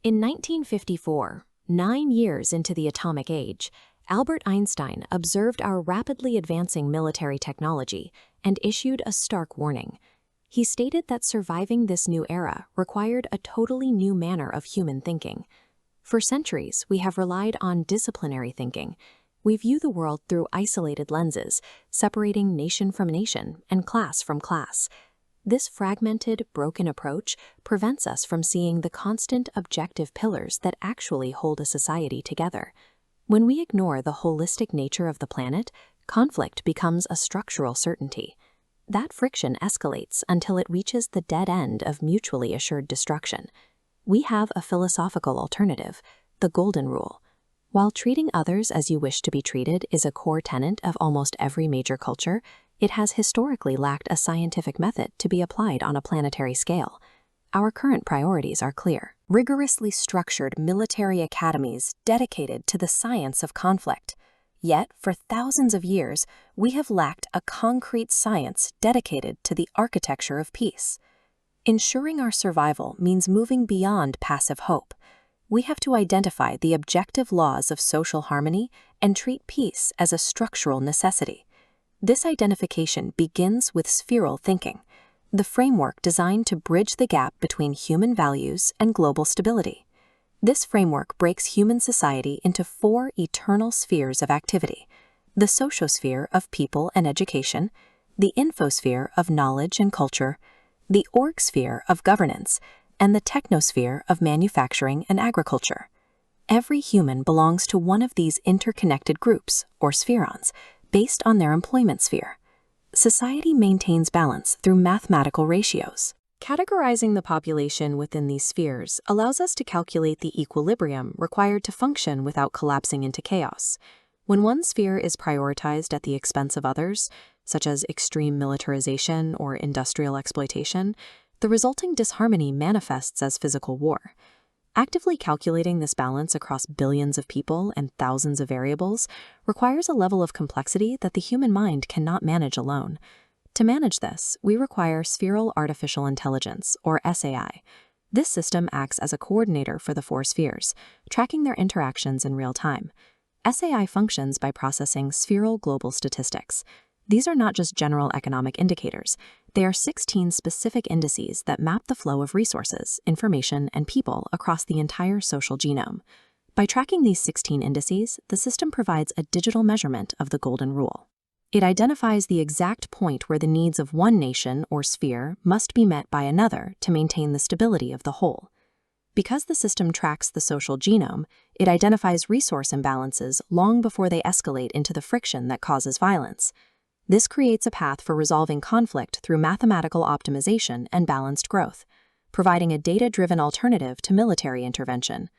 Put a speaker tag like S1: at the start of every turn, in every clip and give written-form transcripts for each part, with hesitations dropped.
S1: In 1954, 9 years into the atomic age, Albert Einstein observed our rapidly advancing military technology and issued a stark warning. He stated that surviving this new era required a totally new manner of human thinking. For centuries, we have relied on disciplinary thinking. We view the world through isolated lenses, separating nation from nation and class from class. This fragmented, broken approach prevents us from seeing the constant objective pillars that actually hold a society together. When we ignore the holistic nature of the planet, conflict becomes a structural certainty. That friction escalates until it reaches the dead end of mutually assured destruction. We have a philosophical alternative, the Golden Rule. While treating others as you wish to be treated is a core tenet of almost every major culture, it has historically lacked a scientific method to be applied on a planetary scale. Our current priorities are clear: rigorously structured military academies dedicated to the science of conflict. Yet, for thousands of years, we have lacked a concrete science dedicated to the architecture of peace. Ensuring our survival means moving beyond passive hope. We have to identify the objective laws of social harmony and treat peace as a structural necessity. This identification begins with spheral thinking, the framework designed to bridge the gap between human values and global stability. This framework breaks human society into 4 eternal spheres of activity: the sociosphere of people and education, the infosphere of knowledge and culture, the orgsphere of governance, and the technosphere of manufacturing and agriculture. Every human belongs to one of these interconnected groups, or spherons, based on their employment sphere. Society maintains balance through mathematical ratios. Categorizing the population within these spheres allows us to calculate the equilibrium required to function without collapsing into chaos. When one sphere is prioritized at the expense of others, such as extreme militarization or industrial exploitation, the resulting disharmony manifests as physical war. Actively calculating this balance across billions of people and thousands of variables requires a level of complexity that the human mind cannot manage alone. To manage this, we require spheral artificial intelligence, or SAI. This system acts as a coordinator for the 4 spheres, tracking their interactions in real time. SAI functions by processing spheral global statistics. These are not just general economic indicators. They are 16 specific indices that map the flow of resources, information, and people across the entire social genome. By tracking these 16 indices, the system provides a digital measurement of the Golden Rule. It identifies the exact point where the needs of one nation or sphere must be met by another to maintain the stability of the whole. Because the system tracks the social genome, it identifies resource imbalances long before they escalate into the friction that causes violence. This creates a path for resolving conflict through mathematical optimization and balanced growth, providing a data-driven alternative to military intervention.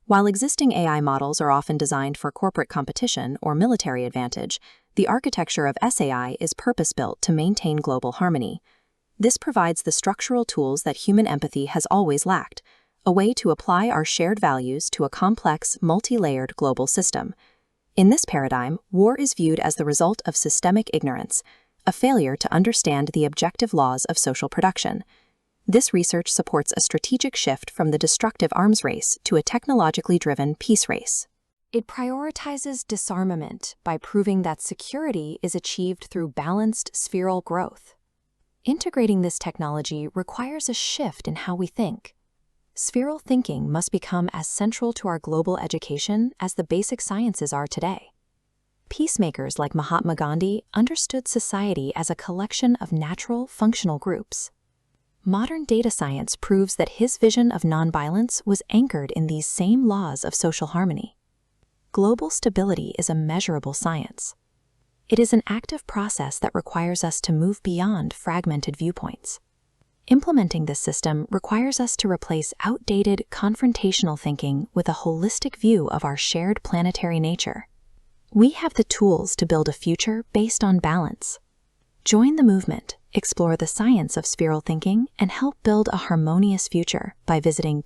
S1: While existing AI models are often designed for corporate competition or military advantage, the architecture of SAI is purpose-built to maintain global harmony. This provides the structural tools that human empathy has always lacked, a way to apply our shared values to a complex, multi-layered global system. In this paradigm, war is viewed as the result of systemic ignorance, a failure to understand the objective laws of social production. This research supports a strategic shift from the destructive arms race to a technologically driven peace race. It prioritizes disarmament by proving that security is achieved through balanced spheral growth. Integrating this technology requires a shift in how we think. Spheral thinking must become as central to our global education as the basic sciences are today. Peacemakers like Mahatma Gandhi understood society as a collection of natural, functional groups. Modern data science proves that his vision of nonviolence was anchored in these same laws of social harmony. Global stability is a measurable science. It is an active process that requires us to move beyond fragmented viewpoints. Implementing this system requires us to replace outdated, confrontational thinking with a holistic view of our shared planetary nature. We have the tools to build a future based on balance. Join the movement, explore the science of spheral thinking, and help build a harmonious future by visiting